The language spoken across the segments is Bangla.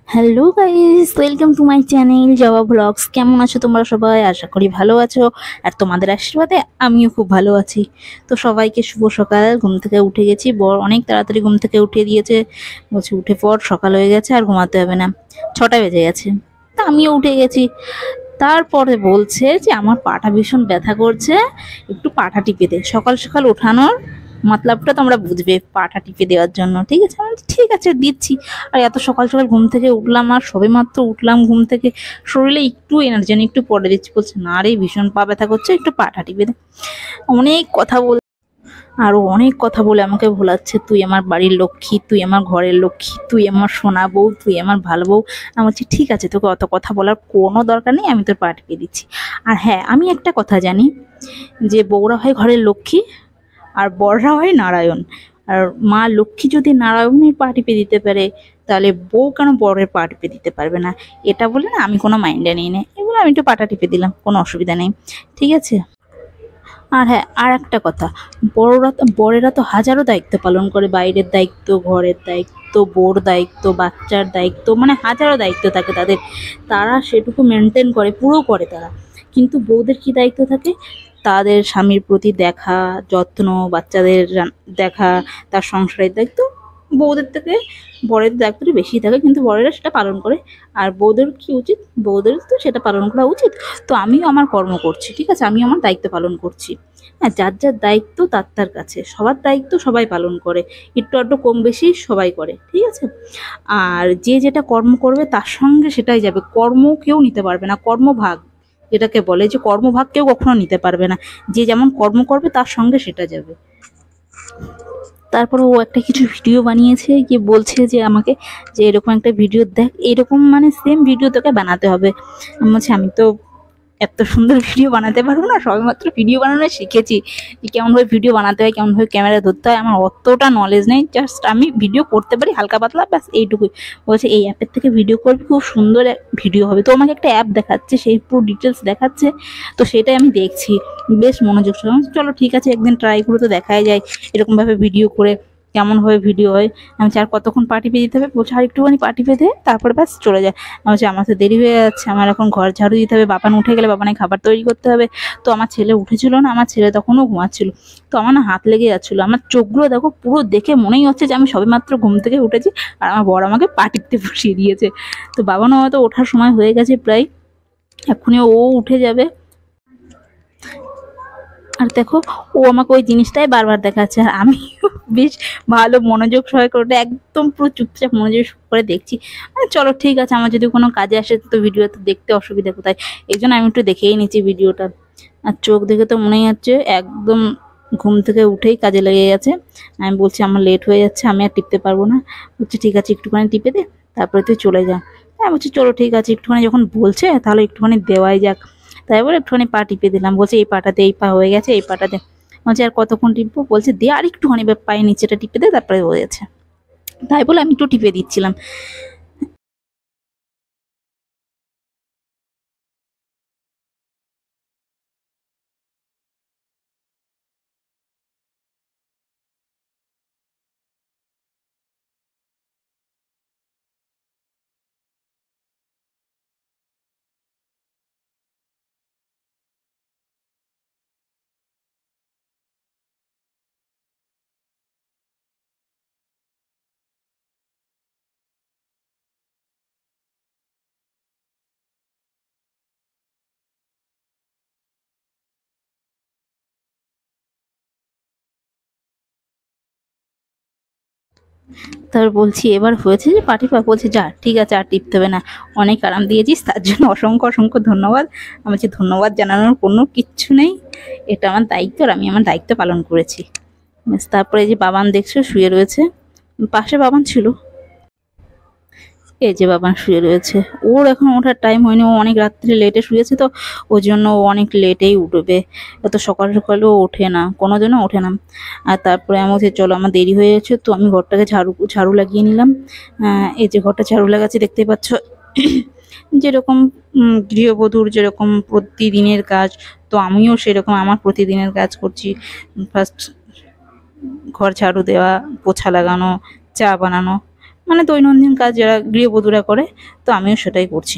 Hello guys, welcome to my channel জবা ব্লগস। কেমন আছো তোমরা সবাই? আশা করি ভালো আছো। আর তোমাদের আশীর্বাদে আমিও খুব ভালো আছি। তো সবাইকে শুভ সকাল। ঘুম থেকে উঠে গেছি, বর অনেক তাড়াতাড়ি ঘুম থেকে উঠিয়ে দিয়েছে, বলছে উঠে পর, সকাল হয়ে গেছে আর ঘুমাতে হবে না, 6টা বেজে গেছে। তা আমিও উঠে গেছি। তারপরে বলছে যে আমার পাটা ভীষণ ব্যথা করছে, একটু পাটা টিপে দে। সকাল সকাল ওঠানোর মতলবটা তোমরা বুঝবে, পাটা টিপে দেওয়ার জন্য। ঠিক আছে, আমি বলছি, ঠিক আছে দিচ্ছি। আর এত সকাল সকাল ঘুম থেকে উঠলাম, আর সবেমাত্র উঠলাম ঘুম থেকে, শরীরে একটু এনার্জি নেই, একটু পরে দিচ্ছি। বলছে না রে, ভীষণ পা ব্যথা করছে, একটু পাটা টিপে দে। অনেক কথা বল, আরো অনেক কথা বলে আমাকে ভোলাচ্ছে, তুই আমার বাড়ির লক্ষ্মী, তুই আমার ঘরের লক্ষ্মী, তুই আমার সোনা বউ, তুই আমার ভালো বউ। আমি বলছি ঠিক আছে, তোকে অত কথা বলার কোনো দরকার নেই, আমি তোর পা টিপে দিচ্ছি। আর হ্যাঁ, আমি একটা কথা জানি, যে বউরা হয় ঘরের লক্ষ্মী আর বররা হয় নারায়ণ। আর মা লক্ষ্মী যদি নারায়ণের পা টিপে দিতে পারে, তাহলে বউ কেন বরের পা টিপে দিতে পারবে না? এটা বলে না আমি কোনো মাইন্ডে নিই না, এগুলো আমি একটু পাটা টিপে দিলাম, কোনো অসুবিধা নেই। ঠিক আছে। আর হ্যাঁ, আর একটা কথা, বরেরা তো হাজারো দায়িত্ব পালন করে, বাইরের দায়িত্ব, ঘরের দায়িত্ব, বোর দায়িত্ব, বাচ্চার দায়িত্ব, মানে হাজারো দায়িত্ব থাকে তাদের। তারা সেটুকু মেনটেন করে, পুরো করে তারা। কিন্তু বউদের কি দায়িত্ব থাকে? তাদের স্বামীর প্রতি দেখা, যত্ন, বাচ্চাদের দেখা, তার সংসারের দায়িত্ব বউদের থেকে বরের দায়িত্বটা বেশি থাকে, কিন্তু বরেরা সেটা পালন করে। আর বউদের কি উচিত? বউদের তো সেটা পালন করা উচিত। তো আমিও আমার কর্ম করছি, ঠিক আছে, আমি আমার দায়িত্ব পালন করছি। হ্যাঁ, যার যার দায়িত্ব তার তার কাছে, সবার দায়িত্ব সবাই পালন করে, একটু আধটু কম বেশি সবাই করে, ঠিক আছে। আর যে যেটা কর্ম করবে তার সঙ্গে সেটাই যাবে, কর্ম কেউ নিতে পারবে না, কর্মভাগ যেটাকে বলে, যে কর্মভাগ কেউ কখনো নিতে পারবে না। যে যেমন কর্ম করবে তার সঙ্গে সেটা যাবে। তারপরে ও একটা কিছু ভিডিও বানিয়েছে, গিয়ে বলছে যে আমাকে, যে এরকম একটা ভিডিও দেখ, এরকম মানে সেম ভিডিও তোকে বানাতে হবে। আমি বলছি আমি তো এত সুন্দর ভিডিও বানাতে পারবো না, সবেমাত্র ভিডিও বানানো শিখেছি, যে কেমনভাবে ভিডিও বানাতে হয়, কেমনভাবে ক্যামেরা ধরতে হয়, আমার অতটা নলেজ নেই। জাস্ট আমি ভিডিও করতে পারি হালকা পাতলা, ব্যাস এইটুকুই। বলছে এই অ্যাপের থেকে ভিডিও করবি, খুব সুন্দর ভিডিও হবে। তো আমাকে একটা অ্যাপ দেখাচ্ছে, সেই পুরো ডিটেলস দেখাচ্ছে, তো সেটাই আমি দেখছি বেশ মনোযোগ সহ। চলো ঠিক আছে, একদিন ট্রাই করে তো দেখাই যায় এরকমভাবে ভিডিও করে কেমনভাবে ভিডিও হয়। আমি চার কতক্ষণ পা টিপে দিতে হবে? বলছে আর একটুখানি পা টিপে দে, তারপরে ব্যাস চলে যায়। আমি বলছি আমার তো দেরি হয়ে যাচ্ছে, আমার এখন ঘর ঝাড়ু দিতে হবে, বাবান উঠে গেলে বাবানের খাবার তৈরি করতে হবে। তো আমার ছেলে উঠেছিল না, আমার ছেলে তখনও ঘুমাচ্ছিল। তো আমার না হাত লেগে যাচ্ছিলো, আমার চোখগুলো দেখো পুরো দেখে মনেই হচ্ছে যে আমি সবেমাত্র ঘুম থেকে উঠেছি, আর আমার বর আমাকে পা টিপতে বসিয়ে দিয়েছে। তো বাবানও হয়তো ওঠার সময় হয়ে গেছে প্রায়, এক্ষুনি ও উঠে যাবে। আর দেখো, ও আমাকে ওই জিনিসটাই বারবার দেখাচ্ছে, আর আমি বেশ ভালো মনোযোগ সহকারে একদম পুরো চুপচাপ মনোযোগ করে দেখছি। চলো ঠিক আছে, আমার যদি কোনো কাজে আসে তো ভিডিও তো দেখতে অসুবিধা কোথায়, এই জন্য আমি একটু দেখেই নিচ্ছি ভিডিওটা। আর চোখ দেখে তো মনেই হচ্ছে একদম ঘুম থেকে উঠেই কাজে লেগে গেছে। আমি বলছি আমার লেট হয়ে যাচ্ছে, আমি আর টিপতে পারবো না। বলছি ঠিক আছে, একটুখানি টিপে দে, তারপরে তুই চলে যা। হ্যাঁ, বলছি চলো ঠিক আছে, একটুখানি যখন বলছে তাহলে একটুখানি দেওয়াই যাক। তাই বলে একটুখানি পা টিপে দিলাম। বলছে এই পাটাতে, এই পা হয়ে গেছে, এই পাটাতে। বলছে আর কতক্ষণ টিপবো? বলছে দে আর একটুখানি, পায়ের নিচেটা টিপে দে, তারপরে হয়ে গেছে। তাই বলে আমি একটু টিপে দিচ্ছিলাম। তারপর বলছি এবার হয়েছে যে পা টিপা? বলছে যা ঠিক আছে, আর টিপতে হবে না, অনেক আরাম দিয়েছিস, তার জন্য অসংখ্য অসংখ্য ধন্যবাদ। আমি বলছি ধন্যবাদ জানানোর কোনো কিচ্ছু নেই, এটা আমার দায়িত্ব, আর আমি আমার দায়িত্ব পালন করেছি। ব্যাস। তারপরে এই যে বাবান দেখছো শুয়ে রয়েছে, পাশে বাবান ছিল, এই যে বাবান শুয়ে রয়েছে। ওর এখন ওঠার টাইম হয়নি, ও অনেক রাত্রে লেটে শুয়েছে, তো ওই জন্য ও অনেক লেটেই উঠবে, এত সকাল সকালে ও ওঠে না, কোনো দিনও ওঠে না। আর তারপরে আমি বলছি চলো আমার দেরি হয়ে গেছে, তো আমি ঘরটাকে ঝাড়ু ঝাড়ু লাগিয়ে নিলাম। এই যে ঘরটা ঝাড়ু লাগাচ্ছি, দেখতেই পাচ্ছ। যেরকম গৃহবধূর যেরকম প্রতিদিনের কাজ, তো আমিও সেরকম আমার প্রতিদিনের কাজ করছি। ফার্স্ট ঘর ঝাড়ু দেওয়া, পোছা লাগানো, চা বানানো, মানে দৈনন্দিন কাজ যারা গৃহবধূরা করে, তো আমিও সেটাই করছি।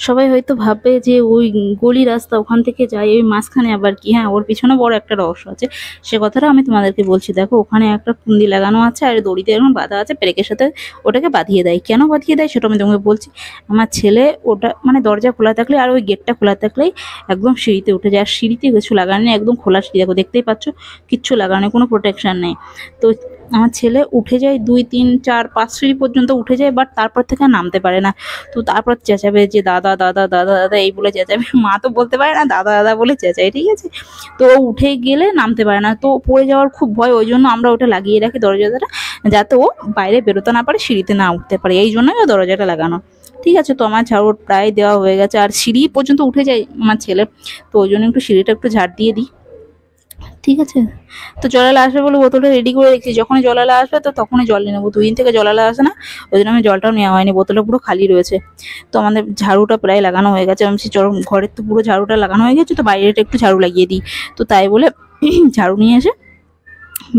সবাই হয়তো ভাববে যে ওই গলি রাস্তা ওখান থেকে যায়, ওই মাঝখানে আবার কি। হ্যাঁ, ওর পিছনে বড় একটা রহস্য আছে, সে কথাটা আমি তোমাদেরকে বলছি। দেখো, ওখানে একটা কুন্দি লাগানো আছে আর দড়িতে এরকম বাঁধা আছে, পেরেকের সাথে ওটাকে বাঁধিয়ে দেয়। কেন বাঁধিয়ে দেয় সেটা আমি তোমাকে বলছি। আমার ছেলে ওটা মানে দরজা খোলা থাকলে আর ওই গেটটা খোলা থাকলেই একদম সিঁড়িতে উঠে যায়। আর সিঁড়িতে কিছু লাগানো নেই, একদম খোলা সিঁড়ি, দেখো দেখতেই পাচ্ছ, কিচ্ছু লাগানো নেই, কোনো প্রোটেকশন নেই। তো আমার ছেলে উঠে যায় 2 3 4 5 সিঁড়ি পর্যন্ত উঠে যায়, বাট তারপর থেকে আর নামতে পারে না। তো তারপর চেঁচাবে যে দাদা দাদা দাদা দাদা এই বলে চেঁচাবে। মা তো বলতে পারে না, দাদা দাদা বলে চেঁচায়, ঠিক আছে। তো ও উঠে গেলে নামতে পারে না, তো পড়ে যাওয়ার খুব ভয়, ওই জন্য আমরা ওটা লাগিয়ে রাখি দরজাটা, যাতে ও বাইরে বেরোতে না পারে, সিঁড়িতে না উঠতে পারে, এই জন্যই ও দরজাটা লাগানো। ঠিক আছে, তো আমার ঝাড়ু প্রায় দেওয়া হয়ে গেছে, আর সিঁড়ি পর্যন্ত উঠে যায় আমার ছেলে, তো ওই জন্য একটু সিঁড়িটা একটু ঝাড় দিয়ে দিই। ঠিক আছে, তো জলালা আসবে বলে বোতলটা রেডি করে রেখেছি, যখনই জলালা আসবে তো তখনই জল নিয়ে নেবো। 2 দিন থেকে জলালা আসে না, ওই জন্য আমি জলটাও নেওয়া হয়নি, বোতলটা পুরো খালি রয়েছে। তো আমাদের ঝাড়ুটা প্রায় লাগানো হয়ে গেছে, আমি চলো ঘরের তো পুরো ঝাড়ুটা লাগানো হয়ে গেছে, তো বাইরেটা একটু ঝাড়ু লাগিয়ে দিই। তো তাই বলে ঝাড়ু নিয়ে এসে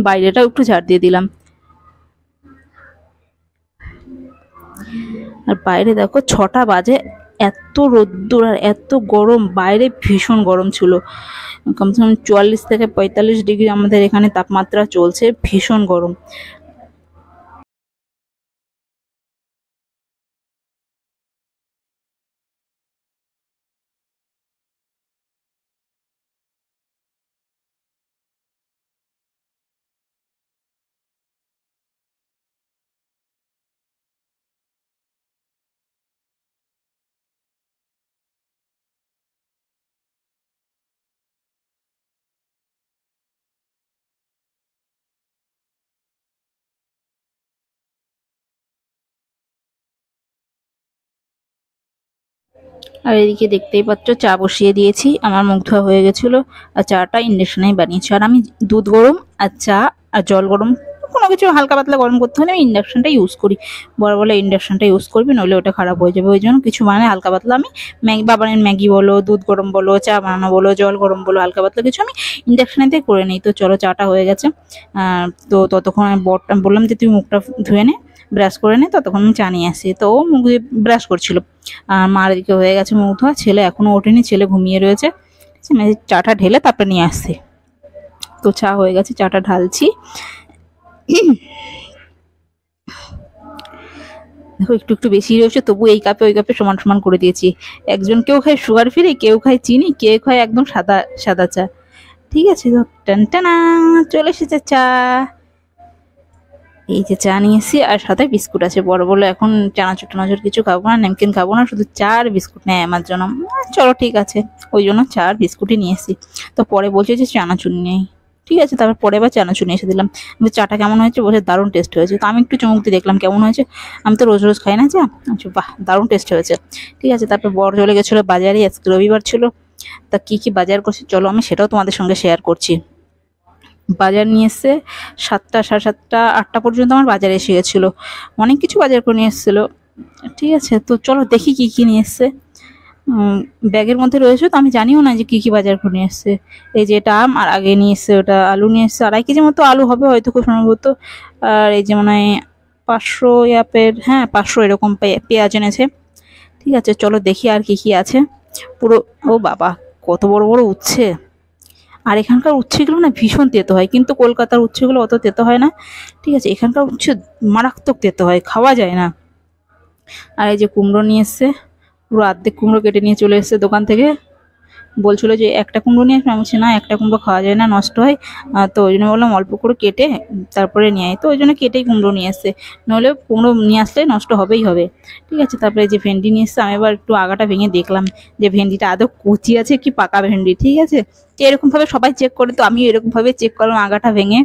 বাইরেটাও একটু ঝাড় দিয়ে দিলাম। আর বাইরে দেখো 6টা বাজে, এত রোদ্দুর আর এত গরম, বাইরে ভীষণ গরম ছিল। কমসে কম 44 থেকে 45 ডিগ্রি আমাদের এখানে তাপমাত্রা চলছে, ভীষণ গরম। আর এদিকে দেখতেই পাচ্ছ চা বসিয়ে দিয়েছি, আমার মুখ ধোয়া হয়ে গেছিলো। আর চাটা ইন্ডাকশনেই বানিয়েছি। আর আমি দুধ গরম আর চা আর জল গরম কোনো কিছু হালকা পাতলা গরম করতে হলে আমি ইন্ডাকশনটা ইউজ করি। বড় বলে ইন্ডাকশনটা ইউজ করবি, নইলে ওটা খারাপ হয়ে যাবে, ওই জন্য কিছু মানে হালকা পাতলা আমি ম্যাগি বাবানের ম্যাগি বলো, দুধ গরম বলো, চা বানানো বলো, জল গরম বলো, হালকা পাতলা কিছু আমি ইন্ডাকশনেতে করে নিই। তো চলো, চাটা হয়ে গেছে। তো ততক্ষণ আমি বরটা বললাম যে তুই মুখটা ধুয়ে নে, ব্রাশ করে নে, ততক্ষণ আমি চা নিয়ে আসি। তো ও মুখ দিয়ে ব্রাশ করছিল। আর মার এদিকে হয়ে গেছে মুখ ধোয়া, ছেলে এখনো ওঠেনি, ছেলে ঘুমিয়ে রয়েছে। আমি চাটা ঢেলে তারপরে নিয়ে আসছি। তো চা হয়ে গেছে, চাটা ঢালছি। দেখো একটু একটু বেশি রয়েছে, তবু এই কাপে ওই কাপে সমান সমান করে দিয়েছি। একজন কেউ খায় সুগার ফ্রি, কেউ খায় চিনি, কেউ খায় একদম সাদা সাদা চা। ঠিক আছে, তো টান টানা চলে এসেছে চা। এই যে চা নিয়েছি, আর সাথে বিস্কুট আছে। বড় বলে এখন চানাচুর টানাচুর কিছু খাবো না, নেমকিন খাবো না, শুধু চা আর বিস্কুট নেয় আমার জন্য। চলো ঠিক আছে, ওই জন্য চা আর বিস্কুটই নিয়ে এসেছি। তো পরে বলছে যে চানাচুর নেই। ঠিক আছে, তারপর পরে আবার চানাচুর নিয়ে এসে দিলাম। চাটা কেমন হয়েছে বলছে দারুণ টেস্ট হয়েছে। তো আমি একটু চমক দিয়ে দেখলাম কেমন হয়েছে, আমি তো রোজ রোজ খাই না চা। আচ্ছা, বাহ দারুণ টেস্ট হয়েছে। ঠিক আছে, তারপর বড় চলে গেছিলো বাজারে, আজকে রবিবার ছিল। তা কি কি বাজার করছি চলো আমি সেটাও তোমাদের সঙ্গে শেয়ার করছি। বাজার নিয়ে এসছে 7টা, 7:30, 8টা পর্যন্ত আমার বাজারে এসে গেছিলো, অনেক কিছু বাজার করে নিয়ে এসেছিলো। ঠিক আছে, তো চলো দেখি কি কি নিয়ে এসছে। ব্যাগের মধ্যে রয়েছে, তো আমি জানিও না যে কি কি বাজার করে নিয়ে এসছে। এই যে এটা আম, আর আগে নিয়ে এসছে ওটা আলু নিয়ে এসছে, 2.5 কেজি মতো আলু হবে হয়তো খুব সম্ভবত। আর এই যে মানে 500 হ্যাঁ 500 এরকম পেঁয়াজ এনেছে। ঠিক আছে, চলো দেখি আর কি কি আছে। পুরো, ও বাবা কত বড় বড় উচ্ছে। আর এখানকার উচ্ছেগুলো না ভীষণ তেতো হয়, কিন্তু কলকাতার উচ্ছেগুলো অত তেতো হয় না। ঠিক আছে, এখানকার উচ্ছে মারাত্মক তেতো হয়, খাওয়া যায় না। আর এই যে কুমড়ো নিয়ে এসছে, পুরো অর্ধেক কুমড়ো কেটে নিয়ে চলে এসছে দোকান থেকে। বলছিল যে একটা কুমড়ো নিয়ে আসবে, আমি বলছি না, একটা কুমড়ো খাওয়া যায় না, নষ্ট হয়। তো ওই জন্য বললাম অল্প করে কেটে তারপরে নিয়ে আয়, তো ওই জন্য কেটেই কুমড়ো নিয়ে এসছে। নাহলে কুমড়ো নিয়ে আসলে নষ্ট হবেই হবে। ঠিক আছে, তারপরে যে ভেন্ডি নিয়ে এসছে, আমি এবার একটু আগাটা ভেঙে দেখলাম যে ভেন্ডিটা আদৌ কচি আছে কি পাকা ভেন্ডি। ঠিক আছে, এরকমভাবে সবাই চেক করে, তো আমি এরকমভাবে চেক করলাম আগাটা ভেঙে।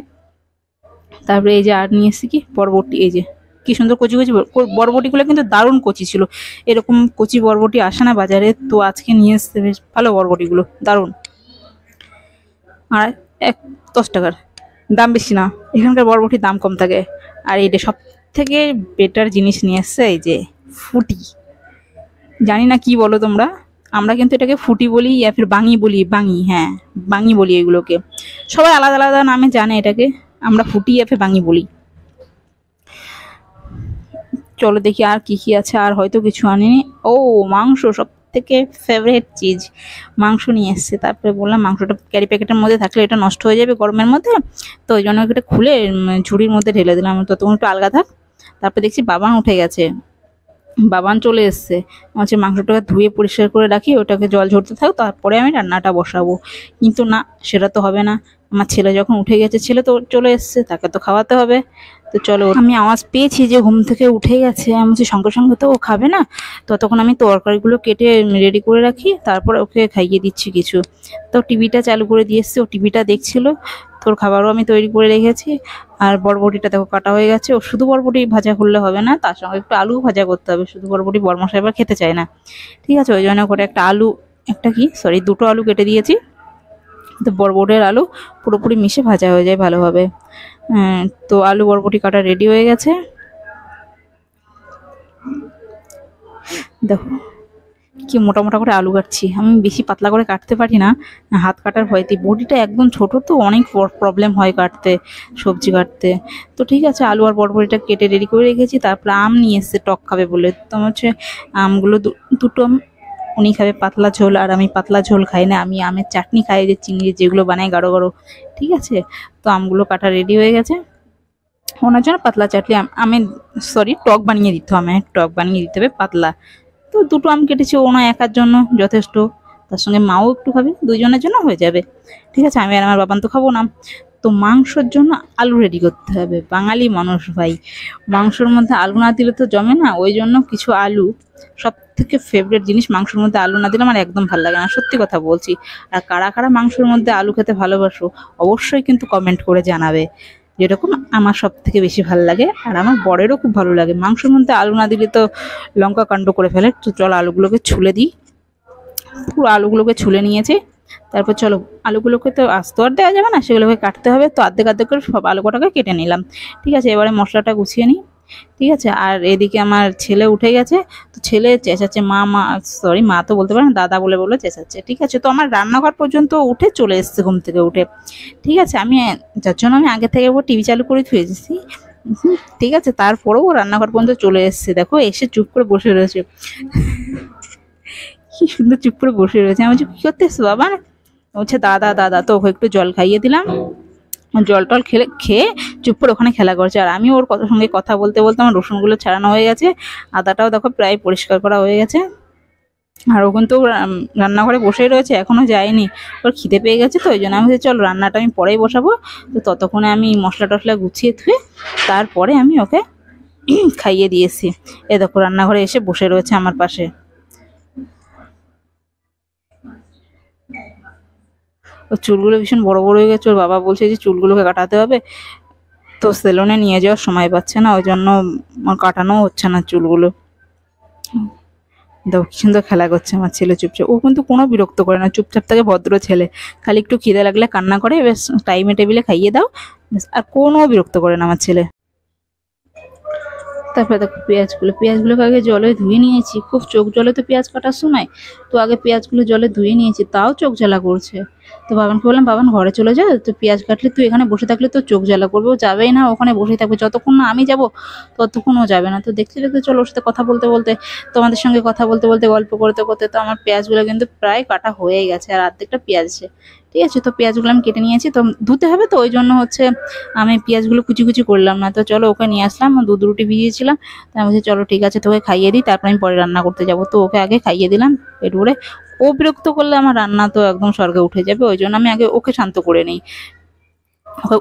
তারপরে এই যে আর নিয়ে এসছি কি বরবটি, এই যে কি সুন্দর কচি কচি বরবটিগুলো, কিন্তু দারুণ কচি ছিল। এরকম কচি বরবটি আসে না বাজারে, তো আজকে নিয়ে এসছে বেশ ভালো বরবটিগুলো, দারুণ। আর 10 টাকার, দাম বেশি না, এখানকার বরবটির দাম কম থাকে। আর এটা সব থেকে বেটার জিনিস নিয়ে এসছে, এই যে ফুটি। জানি না কি বলো তোমরা, আমরা কিন্তু এটাকে ফুটি বলি, ইয়া ফির বাঙি বলি, বাঙি, হ্যাঁ বাঙি বলি এগুলোকে। সবাই আলাদা আলাদা নামে জানে এটাকে, আমরা ফুটি ইয়া ফির বাঙি বলি। চলো দেখি আর কি কি আছে, আর হয়তো কিছু আনিনি। ও মাংস, সব থেকে ফেভারিট চিজ, মাংস নিয়ে এসছে। তারপরে বললাম মাংসটা ক্যারি প্যাকেটের মধ্যে থাকলে এটা নষ্ট হয়ে যাবে গরমের মধ্যে, তো ওই জন্য এটা খুলে ঝুড়ির মধ্যে ঢেলে দিলাম, ততক্ষণ একটু আলগা থাক। তারপরে দেখছি বাবান উঠে গেছে, বাবান চলে এসছে। হচ্ছে মাংসটাকে ধুয়ে পরিষ্কার করে রাখি, ওটাকে জল ঝরতে থাক, তারপরে আমি রান্নাটা বসাবো। কিন্তু না, সেটা তো হবে না। আমার ছেলে যখন উঠে গেছে, ছেলে তো চলে এসছে, তাকে তো খাওয়াতে হবে। তো চলো, আমি আওয়াজ পেয়েছি যে ঘুম থেকে উঠে গেছে, আমি বলছি সঙ্গে সঙ্গে তো ও খাবে না, ততক্ষণ আমি তরকারিগুলো কেটে রেডি করে রাখি, তারপরে ওকে খাইয়ে দিচ্ছি কিছু। তো টিভিটা চালু করে দিয়ে এসছে, ও টিভিটা দেখছিল। তোর খাবারও আমি তৈরি করে রেখেছি। আর বরবটিটা দেখো কাটা হয়ে গেছে। ও শুধু বরবটি ভাজা করলে হবে না, তার সঙ্গে একটু আলু ভাজা করতে হবে, শুধু বরবটি বরমশাই এবার খেতে চায় না। ঠিক আছে, ওই জন্য করে একটা আলু, দুটো আলু কেটে দিয়েছি, তো বরবটির আলু পুরোপুরি মিশে ভাজা হয়ে যায় ভালোভাবে। তো আলু বরবটি কাটা রেডি হয়ে গেছে। দেখো কি মোটা মোটা করে আলু কাটছি, আমি বেশি পাতলা করে কাটতে পারি না, হাত কাটার ভয়তে। বডিটা একদম ছোট, তো অনেক প্রবলেম হয় কাটতে, সবজি কাটতে। তো ঠিক আছে, আলু আর বরবটিটা কেটে রেডি করে রেখেছি। তারপরে আম নিয়ে এসছে টক খাবে বলে, তো হচ্ছে আমগুলো দুটো উনি খাবে পাতলা ঝোল, আর আমি পাতলা ঝোল খাই না, আমি আমের চাটনি খাই, যে চিংড়ি যেগুলো বানাই গাঢ় গাঢ়। ঠিক আছে, তো আমগুলো কাটা রেডি হয়ে গেছে, ওনার জন্য পাতলা চাটনি আমি টক বানিয়ে দিতে হবে, টক বানিয়ে দিতে হবে পাতলা। তো দুটো আম কেটেছি, ওনা একার জন্য যথেষ্ট, তার সঙ্গে মাও একটু খাবে, দুইজনের জন্য হয়ে যাবে। ঠিক আছে, আমি আর আমার বাবান তো খাবো না। তো মাংসর জন্য আলু রেডি করতে হবে, বাঙালি মানুষ ভাই, মাংসর মধ্যে আলু না দিলে তো জমে না, ওই জন্য কিছু আলু, সব থেকে ফেভারিট জিনিস, মাংসের মধ্যে আলু না দিলে আমার একদম ভালো লাগে না, সত্যি কথা বলছি। আর কারা কারা মাংসের মধ্যে আলু খেতে ভালোবাসো, অবশ্যই কিন্তু কমেন্ট করে জানাবে। যেরকম আমার সব থেকে বেশি ভালো লাগে, আর আমার বরেরও খুব ভালো লাগে। মাংসের মধ্যে আলু না দিলে তো লঙ্কা কাণ্ড করে ফেলে। তো চলো আলুগুলোকে ছুলে দিই, পুরো আলুগুলোকে ছুলে নিয়েছি। তারপর চলো, আলুগুলোকে তো আস্ত আর দেওয়া যাবে না, সেগুলোকে কাটতে হবে, তো অর্ধেক অর্ধেক করে সব আলু কটাকে কেটে নিলাম। ঠিক আছে, এবারে মশলাটা গুছিয়ে নিই। ঠিক আছে, আর এদিকে আমার ছেলে উঠে গেছে, তো ছেলে চেঁচাচ্ছে, মা তো বলতে পারে না, দাদা বলে বলে চেঁচাচ্ছে। ঠিক আছে, তো আমার রান্নাঘর পর্যন্ত উঠে চলে এসছে ঘুম থেকে উঠে। ঠিক আছে, যার জন্য আমি আগে থেকে টিভি চালু করে থুয়েছি। ঠিক আছে, তারপরেও ও রান্নাঘর পর্যন্ত চলে এসছে, দেখো এসে চুপ করে বসে রয়েছে, কি সুন্দর চুপ করে বসে রয়েছে। আমি বলছি কি করতেছো বাবা, বলছে দাদা দাদা, তো ওকে একটু জল খাইয়ে দিলাম, জল টল খেয়ে চুপ করে ওখানে খেলা করছে। আর আমি ওর সঙ্গে কথা বলতে বলতে আমার রসুনগুলো ছাড়ানো হয়ে গেছে, আদাটাও দেখো প্রায় পরিষ্কার করা হয়ে গেছে। আর ও কিন্তু রান্নাঘরে বসেই রয়েছে, এখনো যায়নি, ওর খিদে পেয়ে গেছে, তো ওই জন্য আমি বলছি চলো রান্নাটা আমি পরেই বসাবো। তো ততক্ষণে আমি মশলা টশলা গুছিয়ে ধুয়ে তারপরে আমি ওকে খাইয়ে দিয়েছি। এ দেখো রান্নাঘরে এসে বসে রয়েছে আমার পাশে। ওর চুলগুলো ভীষণ বড় বড় হয়ে গেছে, ওর বাবা বলছে যে চুলগুলোকে কাটাতে হবে, তো সেলুনে নিয়ে যাওয়ার সময় পাচ্ছে না, ওই জন্য কাটানো হচ্ছে না চুলগুলো। দেখো কি সুন্দর খেলা করছে আমার ছেলে চুপচাপ, ও কিন্তু কোনো বিরক্ত করে না, চুপচাপ থাকে, ভদ্র ছেলে। খালি একটু খিদে লাগলে কান্না করে, বেশ টাইমে টেবিলে খাইয়ে দাও, আর কোনো বিরক্ত করে না আমার ছেলে। তারপরে দেখো পেঁয়াজগুলোকে আগে জলে ধুয়ে নিয়েছি, খুব চোখ জ্বলে তো পেঁয়াজ কাটার সময়, তো আগে পেঁয়াজগুলো জলে ধুয়ে নিয়েছি, তাও চোখ জ্বালা করছে। তো বাবানকে বললাম বাবান ঘরে চলে যা, তো পেঁয়াজ কাটলে তুই এখানে বসে থাকলে তো চোখ জ্বালা করবে, ও যাবেই না, ওখানে বসেই থাকবে, যতক্ষণ না আমি যাব ততক্ষণ ও যাবে না। তো দেখছিলে তো, চলো ওর সাথে কথা বলতে বলতে, তোমাদের সঙ্গে কথা বলতে বলতে, গল্প করতে করতে তো আমার পেঁয়াজগুলো কিন্তু প্রায় কাটা হয়েই গেছে, আর অর্ধেকটা পেঁয়াজ আছে। ঠিক আছে, তো পেঁয়াজগুলো আমি কেটে নিয়েছি, তো ধুতে হবে, তো ওই জন্য হচ্ছে আমি পেঁয়াজগুলো কুচি কুচি করলাম না। তো চলো ওকে নিয়ে আসলাম, দুধ রুটি ভিজিয়েছিলাম, তো আমি বলছি চলো ঠিক আছে তোকে খাইয়ে দিই, তারপর আমি পরে রান্না করতে যাবো। তো ওকে আগে খাইয়ে দিলাম পেট ভরে, ও বিরক্ত করলে আমার রান্না তো একদম স্বর্গে উঠে যাবে, ওই জন্য আমি আগে ওকে শান্ত করে নিই।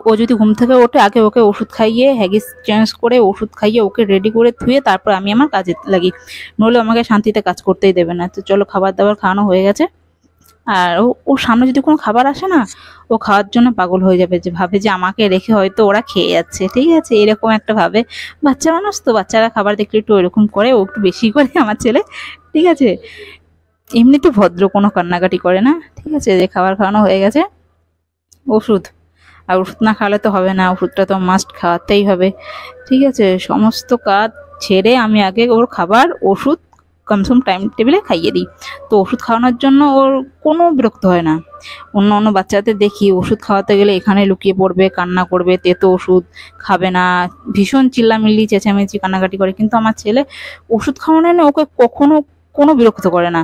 ও যদি ঘুম থেকে ওঠে, আগে ওকে ওষুধ খাইয়ে, হ্যাগিস চেঞ্জ করে ওষুধ খাইয়ে ওকে রেডি করে ধুয়ে তারপর আমি আমার কাজে লাগি, নইলে আমাকে শান্তিতে কাজ করতেই দেবে না। তো চলো খাবার দাবার খাওয়ানো হয়ে গেছে। আর ওর সামনে যদি কোনো খাবার আসে না, ও খাওয়ার জন্য পাগল হয়ে যাবে, যে ভাবে যে আমাকে রেখে হয়তো ওরা খেয়ে যাচ্ছে। ঠিক আছে, এরকম একটা ভাবে, বাচ্চা মানুষ তো, বাচ্চারা খাবার দেখলে একটু এরকম করে, ও একটু বেশি করে আমার ছেলে। ঠিক আছে, এমনি তো ভদ্র, কোনো কান্নাকাটি করে না। ঠিক আছে, যে খাবার খাওয়ানো হয়ে গেছে, ওষুধ, আর ওষুধ না খাওয়ালে তো হবে না, ওষুধটা তো মাস্ট খাওয়াতেই হবে। ঠিক আছে, সমস্ত কাজ ছেড়ে আমি আগে ওর খাবার ওষুধ কমসম টাইম টেবিলে খাইয়ে দিই। তো ওষুধ খাওয়ানোর জন্য ওর কোনো বিরক্ত হয় না। অন্য অন্য বাচ্চাদের দেখি ওষুধ খাওয়াতে গেলে এখানে লুকিয়ে পড়বে, কান্না করবে, তেতো ওষুধ খাবে না, ভীষণ চিল্লামিল্লি চেঁচামেচি কান্নাকাটি করে। কিন্তু আমার ছেলে ওষুধ খাওয়ানো না ওকে কখনো কোনো বিরক্ত করে না।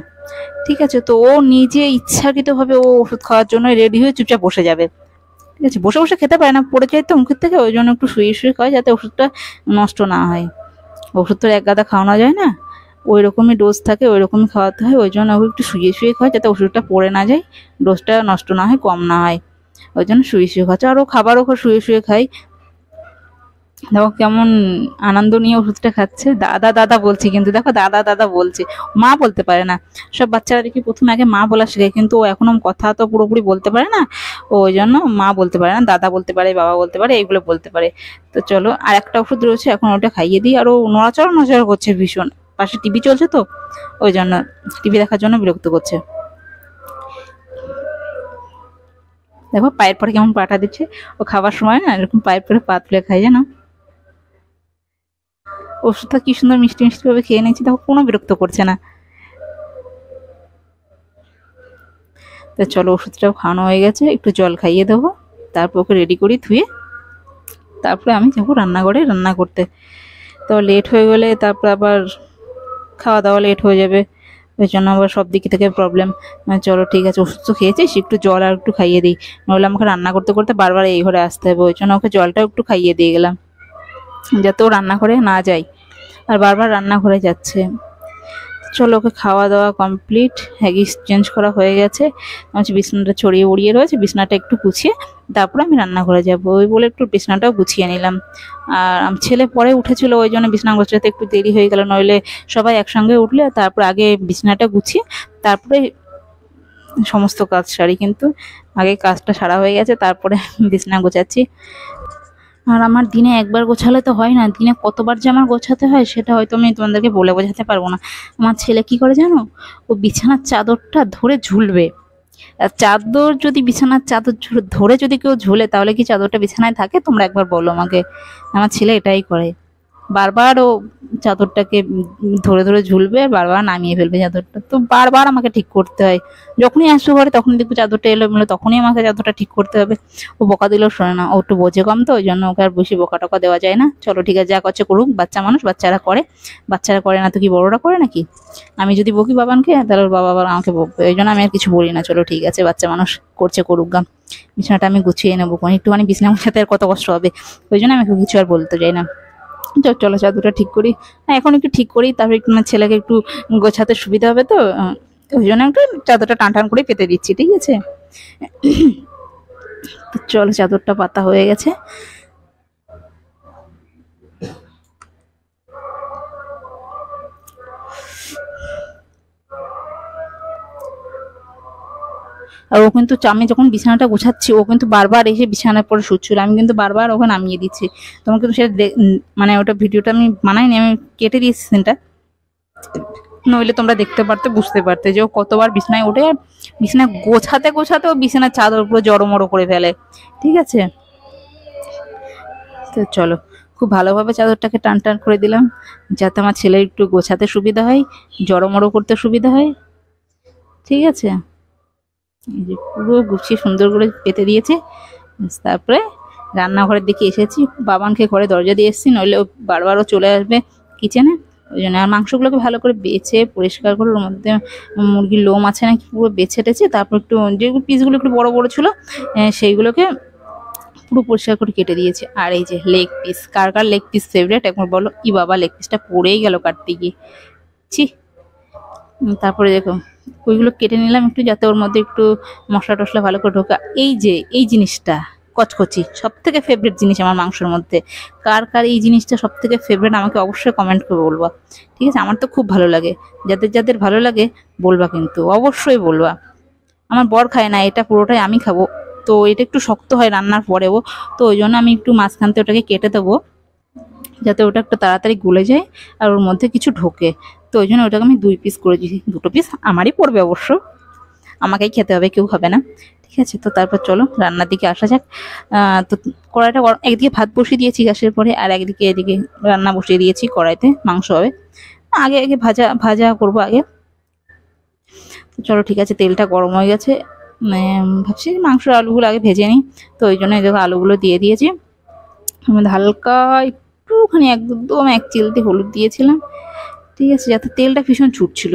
ঠিক আছে, তো ও নিজে ইচ্ছাকৃতভাবে ও ওষুধ খাওয়ার জন্য রেডি হয়ে চুপচাপ বসে যাবে। ঠিক আছে, বসে বসে খেতে পারে না, পড়ে যায় তো মুখের থেকে, ওই জন্য একটু শুয়ে শুয়ে খায় যাতে ওষুধটা নষ্ট না হয়। ওষুধ তো এক গাদা খাওয়ানো যায় না, ওই রকমই ডোজ থাকে, ওই রকমই খাওয়াতে হয়। ওই জন্য ওকে একটু শুয়ে শুয়ে খাওয়ায় যাতে ওষুধটা পড়ে না যায়, ডোজটা নষ্ট না হয়, কম না হয়। ওই জন্য শুয়ে শুয়ে খাচ্ছে, আর ও খাবারও শুয়ে শুয়ে খাই। দেখো কেমন আনন্দ নিয়ে ওষুধটা খাচ্ছে। দাদা দাদা বলছি, কিন্তু দেখো দাদা দাদা বলছে, মা বলতে পারে না। সব বাচ্চারা দেখি প্রথমে আগে মা বলা শেখে, কিন্তু ও এখনো কথা তো পুরোপুরি বলতে পারে না। ওই জন্য মা বলতে পারে না, দাদা বলতে পারে, বাবা বলতে পারে, এইগুলো বলতে পারে। তো চলো, আর একটা ওষুধ রয়েছে, এখন ওটা খাইয়ে দিই। আর ও নড়াচড়া নড়াচড়া করছে ভীষণ, পাশে টিভি চলছে তো, ওই জন্য টিভি দেখার জন্য বিরক্ত করছে। দেখো পায়ের পরে কেমন পাটা দিচ্ছে, ও খাবার সময় না এরকম পায়ের পরে পা তুলে খাই, জানো। ওষুধটা কি সুন্দর মিষ্টি মিষ্টি ভাবে খেয়ে নিয়েছি, দেখো কোনো বিরক্ত করছে না। তো চলো, ওষুধটাও খাওয়ানো হয়ে গেছে, একটু জল খাইয়ে দেবো, তারপর ওকে রেডি করি ধুয়ে, তারপরে আমি যাবো রান্নাঘরে রান্না করতে। তো লেট হয়ে গেলে তারপর আবার খাওয়া দাওয়া লেট হয়ে যাবে, ওই জন্য আবার সব দিক থেকে প্রবলেম। চলো ঠিক আছে, ওষুধ তো খেয়েছিস, একটু জল আর একটু খাইয়ে দিই, নইলে আমাকে রান্না করতে করতে বারবার এই ঘরে আসতে হবে। ওই জন্য ওকে জলটাও একটু খাইয়ে দিয়ে গেলাম, যাতে ও রান্নাঘরে না যায়, আর বারবার রান্নাঘরে যাচ্ছে। চলো, ওকে খাওয়া দাওয়া কমপ্লিট, হ্যাগিস চেঞ্জ করা হয়ে গেছে, আমার বিছানাটা ছড়িয়ে উড়িয়ে রয়েছে, বিছানাটা একটু গুছিয়ে তারপরে আমি রান্নাঘরে যাবো, ওই বলে একটু বিছানাটাও গুছিয়ে নিলাম। আর আমার ছেলে পরে উঠেছিল, ওই জন্য বিছানা গোছাতে একটু দেরি হয়ে গেল, নইলে সবাই একসঙ্গে উঠলে তারপর আগে বিছানাটা গুছিয়ে তারপরে সমস্ত কাজ সারি। কিন্তু আগে কাজটা সারা হয়ে গেছে, তারপরে বিছানা গোছাচ্ছি। আর আমার দিনে একবার গোছালে তো হয় না, দিনে কতবার যে আমার গোছাতে হয় সেটা হয়তো আমি তোমাদেরকে বলে বোঝাতে পারবো না। আমার ছেলে কি করে জানো, ও বিছানার চাদরটা ধরে ঝুলবে। আর চাদর যদি বিছানার চাদর ধরে যদি কেউ ঝুলে, তাহলে কি চাদরটা বিছানায় থাকে? তোমরা একবার বলো আমাকে। আমার ছেলে এটাই করে, বারবার ও চাদরটাকে ধরে ধরে ঝুলবে, আর বারবার নামিয়ে ফেলবে চাদরটা। তো বারবার আমাকে ঠিক করতে হয়, যখনই আসবো ঘরে তখনই দেখবো চাদরটা এলোমেলো, তখনই আমাকে চাদরটা ঠিক করতে হবে। ও বকা দিলেও শোনে না, ও একটু বোঝে কম, তো ওই জন্য ওকে আর বেশি বকা টকা দেওয়া যায় না। চলো ঠিক আছে, যা করছে করুক, বাচ্চা মানুষ, বাচ্চারা করে। বাচ্চারা করে না তো কি বড়রা করে নাকি? আমি যদি বকি বাবানকে, তাহলে ওর বাবা আবার আমাকে বকবে, ওই জন্য আমি আর কিছু বলি না। চলো ঠিক আছে, বাচ্চা মানুষ, করছে করুক গা। বিছানাটা আমি গুছিয়ে নেবো, একটুখানি বিছানা গোছাতে আর কত কষ্ট হবে, ওই জন্য আমি কিছু আর বলতে চাই না। চলো চাদরটা ঠিক করি, হ্যাঁ এখন একটু ঠিক করি, তারপরে একটু আমার ছেলেকে একটু গোছাতে সুবিধা হবে, তো ওই জন্য একটু চাদরটা টান টান করে পেতে দিচ্ছি। ঠিক আছে, চলো চাদরটা পাতা হয়ে গেছে। আর ও কিন্তু, আমি যখন বিছানাটা গোছাচ্ছি, ও কিন্তু বারবার এসে বিছানার পরে শুচ্ছিল, আমি কিন্তু বারবার ওকে নামিয়ে দিচ্ছি। তোমাকে কিন্তু সেটা মানে ওটা ভিডিওটা আমি বানাইনি, আমি কেটে দিয়েছি সিনটা, নইলে তোমরা দেখতে পারতে, বুঝতে পারতে যে ও কতবার বিছানায় ওঠে, আর বিছানা গোছাতে গোছাতে ও বিছানার চাদর পুরো জড়মড়ো করে ফেলে। ঠিক আছে, তো চলো, খুব ভালোভাবে চাদরটাকে টান টান করে দিলাম, যাতে আমার ছেলে একটু গোছাতে সুবিধা হয়, জড়মড়ো করতে সুবিধা হয়। ঠিক আছে, এই যে পুরো গুছিয়ে সুন্দর করে পেতে দিয়েছে। তারপরে রান্নাঘরের দিকে এসেছি, বাবানকে ঘরে দরজা দিয়ে এসেছি, নইলে ও বারবারও চলে আসবে কিচেনে। ওই জন্য আর মাংসগুলোকে ভালো করে বেছে পরিষ্কার করে, ওর মধ্যে মুরগির লোম আছে নাকি পুরো বেছে টেছে, তারপর একটু যে পিসগুলো একটু বড় বড় ছিল সেইগুলোকে পুরো পরিষ্কার করে কেটে দিয়েছে। আর এই যে লেগ পিস, কার কার লেগ পিস ফেভারিট একবার বলো। ই বাবা, লেগ পিসটা পড়েই গেল কাটতে গিয়ে, ছি। তারপরে দেখো ওইগুলো কেটে নিলাম একটু, যাতে ওর মধ্যে একটু মশলা টশলা ভালো করে ঢোকা। এই যে এই জিনিসটা কচকচি, সব থেকে ফেভারিট জিনিস আমার মাংসের মধ্যে। কার কার এই জিনিসটা সব থেকে ফেভারিট আমাকে অবশ্যই কমেন্ট করে বলবা। ঠিক আছে, আমার তো খুব ভালো লাগে, যাদের যাদের ভালো লাগে বলবা, কিন্তু অবশ্যই বলবা। আমার বর খায় না, এটা পুরোটাই আমি খাবো, তো এটা একটু শক্ত হয় রান্নার পরেও, তো ওই জন্য আমি একটু মাঝখান থেকে ওটাকে কেটে দেবো, যাতে ওটা একটু তাড়াতাড়ি গলে যায় আর ওর মধ্যে কিছু ঢোকে। তো ওই জন্য ওটাকে আমি 2 পিস করে দিয়েছি, 2টো পিস আমারই পড়বে অবশ্য, আমাকেই খেতে হবে, কেউ খাবে না। ঠিক ঠিক আছে, তো তারপর চলো রান্নার দিকে আসা যাক। তো কড়াইটা একদিকে ভাত বসিয়ে দিয়েছি গ্যাসের পরে, আর একদিকে এদিকে রান্না বসিয়ে দিয়েছি, কড়াইতে মাংস হবে। আগে আগে ভাজা ভাজা করবো আগে। তো চলো ঠিক আছে, তেলটা গরম হয়ে গেছে। ভাবছি মাংসের আলুগুলো আগে ভেজে নিই। তো ওই জন্য দেখো আলুগুলো দিয়ে দিয়েছি। আমি হালকা একটুখানি একদম এক চিলতে হলুদ দিয়েছিলাম, ঠিক আছে, যাতে তেলটা ভীষণ ছুটছিল,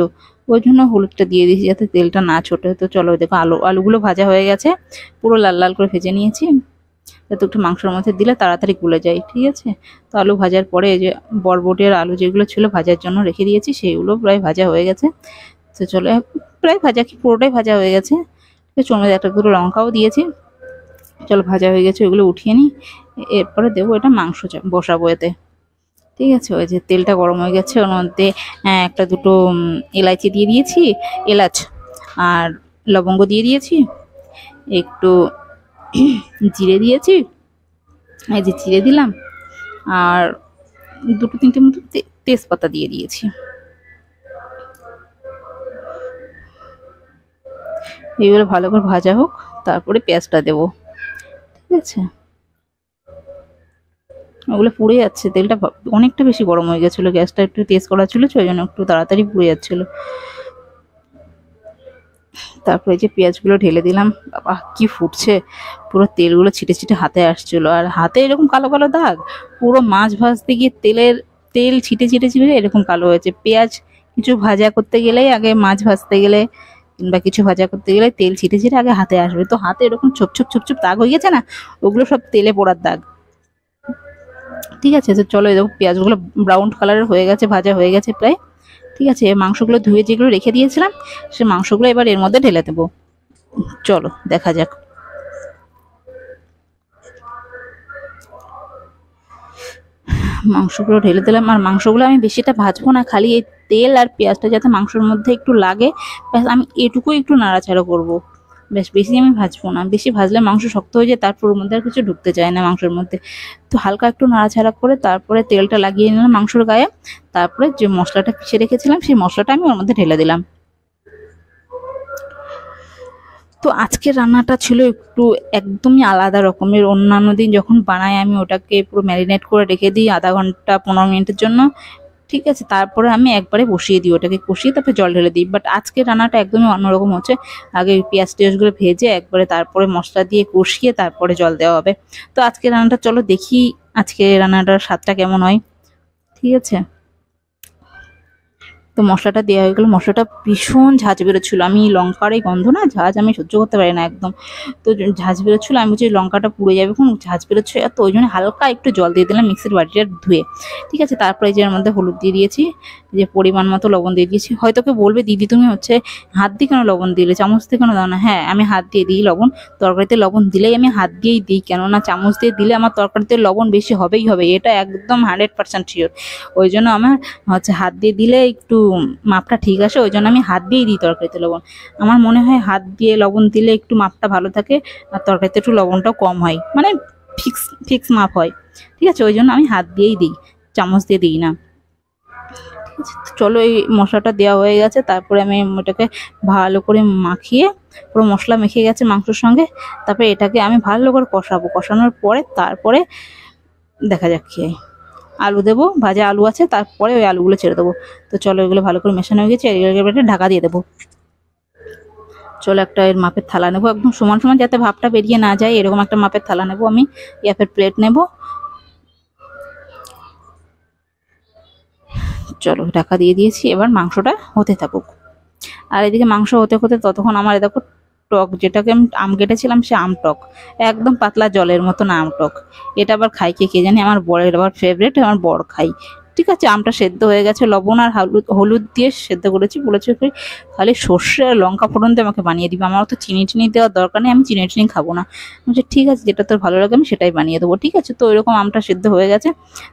ওই জন্য হলুদটা দিয়ে দিয়েছি যাতে তেলটা না ছোটে। তো চলো দেখো আলুগুলো ভাজা হয়ে গেছে, পুরো লাল লাল করে ভেজে নিয়েছি, যাতে একটু মাংসের মধ্যে দিলে তাড়াতাড়ি গুলে যায়। ঠিক আছে, তো আলু ভাজার পরে এই যে বরবটি আর আলু যেগুলো ছিল ভাজার জন্য রেখে দিয়েছি, সেইগুলো প্রায় ভাজা হয়ে গেছে। তো চলো প্রায় ভাজা কি পুরোটাই ভাজা হয়ে গেছে। ঠিক আছে, একটা দুটো লঙ্কাও দিয়েছি। চলো ভাজা হয়ে গেছে, ওইগুলো উঠিয়ে নিই। এরপরে দেবো এটা মাংস বসাবো এতে। ঠিক আছে, ওই যে তেলটা গরম হয়ে গেছে, ওর মধ্যে একটা দুটো এলাচি দিয়ে দিয়েছি, এলাচ আর লবঙ্গ দিয়ে দিয়েছি, একটু জিরে দিয়েছি, এই যে জিরে দিলাম, আর দুটো তিনটে মতো তেজপাতা দিয়ে দিয়েছি। এইগুলো ভালো করে ভাজা হোক, তারপরে পেঁয়াজটা দেবো। ঠিক আছে, ওগুলো পুড়ে যাচ্ছে, তেলটা অনেকটা বেশি গরম হয়ে গেছিলো, গ্যাসটা একটু তেজ করা ছিল, ওই জন্য একটু তাড়াতাড়ি পুড়ে যাচ্ছিলো। তারপরে যে পেঁয়াজগুলো ঢেলে দিলাম, বাবা কি ফুটছে, পুরো তেলগুলো ছিটে ছিটে হাতে আসছিল, আর হাতে এরকম কালো কালো দাগ, পুরো মাছ ভাজতে গিয়ে তেল ছিটে ছিটে ছিটে এরকম কালো হয়েছে। পেঁয়াজ কিছু ভাজা করতে গেলেই আগে, মাছ ভাজতে গেলে কিংবা কিছু ভাজা করতে গেলে তেল ছিটে ছিটে আগে হাতে আসবে, তো হাতে এরকম ছোপ ছোপ ছোপ ছোপ দাগ হয়ে গেছে না, ওগুলো সব তেলে পোড়ার দাগ। ঠিক আছে, তো চলো দেখো পেঁয়াজগুলো ব্রাউন কালারের হয়ে গেছে, ভাজা হয়ে গেছে প্রায়। ঠিক আছে, মাংসগুলো ধুয়ে যেগুলো রেখে দিয়েছিলাম, সে মাংসগুলো এবার এর মধ্যে ঢেলে দেবো। চলো দেখা যাক। মাংসগুলো ঢেলে দিলাম, আর মাংসগুলো আমি বেশিটা ভাজবো না, খালি এই তেল আর পেঁয়াজটা যাতে মাংসের মধ্যে একটু লাগে, ব্যাস আমি এটুকুই একটু নাড়াচাড়া করবো, বেশ বেশি আমি ভাজবো না, বেশি ভাজলে মাংস শক্ত হয়ে যায়, তারপর ওর মধ্যে আর কিছু ঢুকতে চায় না মাংসের মধ্যে। তো হালকা একটু নাড়াচাড়া করে তারপরে তেলটা লাগিয়ে নিলাম মাংসর গায়ে, তারপরে যে মশলাটা পিষে রেখেছিলাম সেই মশলাটা আমি ওর মধ্যে ঢেলে দিলাম। তো আজকের রান্নাটা ছিল একটু একদমই আলাদা রকমের, অন্যান্য দিন যখন বানাই আমি ওটাকে পুরো ম্যারিনেট করে রেখে দিই আধা ঘন্টা 15 মিনিটের জন্য। ঠিক আছে, তারপরে আমি একবারে বসিয়ে দিই, ওটাকে কষিয়ে তারপরে জল ঢেলে দিই। বাট আজকের রান্নাটা একদমই অন্যরকম হচ্ছে, আগে পেঁয়াজ টেয়াজগুলো ভেজে একবারে তারপরে মশলা দিয়ে কষিয়ে তারপরে জল দেওয়া হবে। তো আজকের রান্নাটা চলো দেখি আজকে রান্নাটার স্বাদটা কেমন হয়। ঠিক আছে, তো মশলাটা দেওয়া হয়ে গেলো, মশলাটা ভীষণ ঝাঁঝ বেরোচ্ছিলো, আমি লঙ্কার এই গন্ধ না, ঝাঁঝ আমি সহ্য করতে পারি না একদম। তো ঝাঁঝ বেরোচ্ছিলো, আমি বলছি লঙ্কাটা পুড়ে যাবে, কোন ঝাঁঝ বেরোচ্ছে, তো ওই জন্য হালকা একটু জল দিয়ে দিলাম মিক্সির বাটিটা ধুয়ে। ঠিক আছে, তারপরে যে এর মধ্যে হলুদ দিয়ে দিয়েছি, যে পরিমাণ মতো লবণ দিয়ে দিয়েছি। হয়তো কেউ বলবে দিদি তুমি হচ্ছে হাত দিয়ে কেন লবণ দিলে, চামচ দিয়ে কেন দাও না? হ্যাঁ, আমি হাত দিয়ে দিই লবণ, তরকারিতে লবণ দিলেই আমি হাত দিয়েই দিই, কেননা চামচ দিয়ে দিলে আমার তরকারিতে লবণ বেশি হবেই হবে, এটা একদম 100% শিওর। ওই জন্য আমার হচ্ছে হাত দিয়ে দিলে একটু মাপটা ঠিক আসে, ওই জন্য আমি হাত দিয়েই দিই তরকারিতে লবণ। আমার মনে হয় হাত দিয়ে লবণ দিলে একটু মাপটা ভালো থাকে, আর তরকারিতে একটু লবণটাও কম হয়, মানে ফিক্স ফিক্স মাপ হয়। ঠিক আছে, ওই জন্য আমি হাত দিয়েই দিই, চামচ দিয়ে দিই না। ঠিক আছে, চলো এই মশলাটা দেওয়া হয়ে গেছে, তারপরে আমি ওটাকে ভালো করে মাখিয়ে, পুরো মশলা মেখে গেছে মাংসের সঙ্গে, তারপরে এটাকে আমি ভালো করে কষাবো, কষানোর পরে তারপরে দেখা যাক কি হয়। আলু দেবো, ভাজা আলু আছে, তারপরে ওই আলুগুলো ছেড়ে দেবো। তো চলো এগুলো ভালো করে মেশানো হয়ে গেছে, এগুলোকে ঢাকা দিয়ে দেবো। চলো একটা এর মাপের থালা নেবো, একদম সমান সমান যাতে ভাপটা বেরিয়ে না যায়, এরকম একটা মাপের থালা নেবো আমি, ইয়াপের প্লেট নেব। চলো ঢাকা দিয়ে দিয়েছি, এবার মাংসটা হতে থাকুক। আর এদিকে মাংস হতে হতে ততক্ষণ আমার দেখো টক, যেটাকে আমি আম কেটেছিলাম সে আম টক, একদম পাতলা জলের মতো না আম টক। এটা আবার খাই কে জানি, আমার বরের আবার ফেভারিট, আমার বর খাই। ঠিক আছে, আমটা সেদ্ধ হয়ে গেছে, লবণ আর হলুদ দিয়ে সেদ্ধ করেছি, বলেছি খালি সর্ষে আর লঙ্কা ফোড়ন দিয়ে আমাকে বানিয়ে দিবে, আমার তো চিনি টিনি দেওয়ার দরকার নেই, আমি চিনি খাবো না। বলছি ঠিক আছে, যেটা তোর ভালো লাগে আমি সেটাই বানিয়ে দেবো। ঠিক আছে, তো ওইরকম আমটা সেদ্ধ হয়ে গেছে,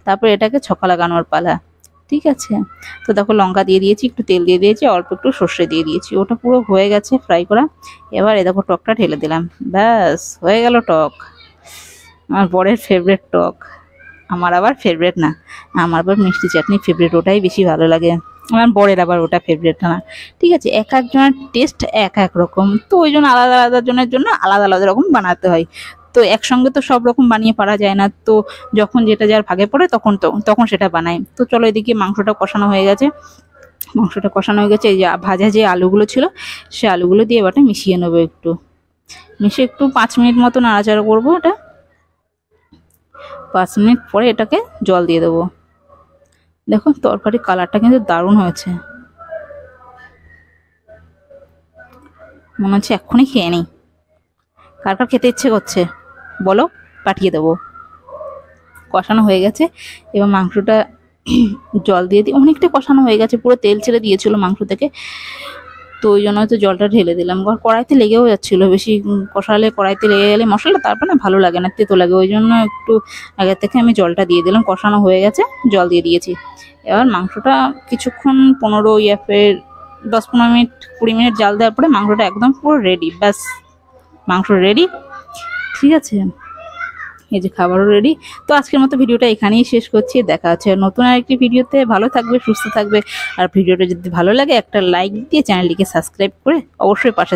তারপর এটাকে ছক্কা লাগানোর পালা। ঠিক আছে, তো দেখো লঙ্কা দিয়ে দিয়েছি, একটু তেল দিয়ে দিয়েছি, অল্প একটু সর্ষে দিয়ে দিয়েছি, ওটা পুরো হয়ে গেছে ফ্রাই করা। এবার এ দেখো টকটা ঢেলে দিলাম, ব্যাস হয়ে গেল টক, আমার বরের ফেভারিট টক। আমার আবার ফেভারিট না, আমার আবার মিষ্টি চাটনি ফেভারিট, ওটাই বেশি ভালো লাগে। আমার বরের আবার ওটা ফেভারিট না। ঠিক আছে, এক একজনের টেস্ট এক এক রকম, তো ওই জন্য আলাদা আলাদা জনের জন্য আলাদা আলাদা রকম বানাতে হয়। তো একসঙ্গে তো সব রকম বানিয়ে পারা যায় না, তো যখন যেটা যার ভাগে পড়ে তখন সেটা বানাই। তো চলো, এদিকে মাংসটা কষানো হয়ে গেছে। মাংসটা কষানো হয়ে গেছে, এই যে ভাজা যে আলুগুলো ছিল সে আলুগুলো দিয়ে এবারটা মিশিয়ে নেবো। মিশিয়ে একটু 5 মিনিট মতো নাড়াচাড়া করবো। এটা 5 মিনিট পরে এটাকে জল দিয়ে দেবো। দেখো তরকারির কালারটা কিন্তু দারুণ হয়েছে, মনে হচ্ছে এক্ষুনি খেয়ে নিই। কার কার খেতে ইচ্ছে করছে বলো, পাঠিয়ে দেবো। কষানো হয়ে গেছে, এবার মাংসটা জল দিয়ে দিই। অনেকটা কষানো হয়ে গেছে, পুরো তেল ছেড়ে দিয়েছিল মাংস থেকে, তো ওই জন্য হয়তো জলটা ঢেলে দিলাম। কড়াইতে লেগেও যাচ্ছিলো, বেশি কষালে কড়াইতে লেগে গেলে মশলা তারপর না ভালো লাগে না, তেতো লাগে। ওই জন্য একটু আগে থেকে আমি জলটা দিয়ে দিলাম। কষানো হয়ে গেছে, জল দিয়ে দিয়েছি। এবার মাংসটা কিছুক্ষণ 10-15 মিনিট 20 মিনিট জাল দেওয়ার পরে মাংসটা একদম পুরো রেডি। ব্যাস, মাংস রেডি। ঠিক আছে, এই যে খাবারও রেডি। তো আজকের মতো ভিডিওটা এখানেই শেষ করছি। দেখা হচ্ছে নতুন আরেকটি ভিডিওতে। ভালো থাকবে, সুস্থ থাকবে। আর ভিডিওটা যদি ভালো লাগে একটা লাইক দিয়ে চ্যানেলটিকে সাবস্ক্রাইব করে অবশ্যই পাশে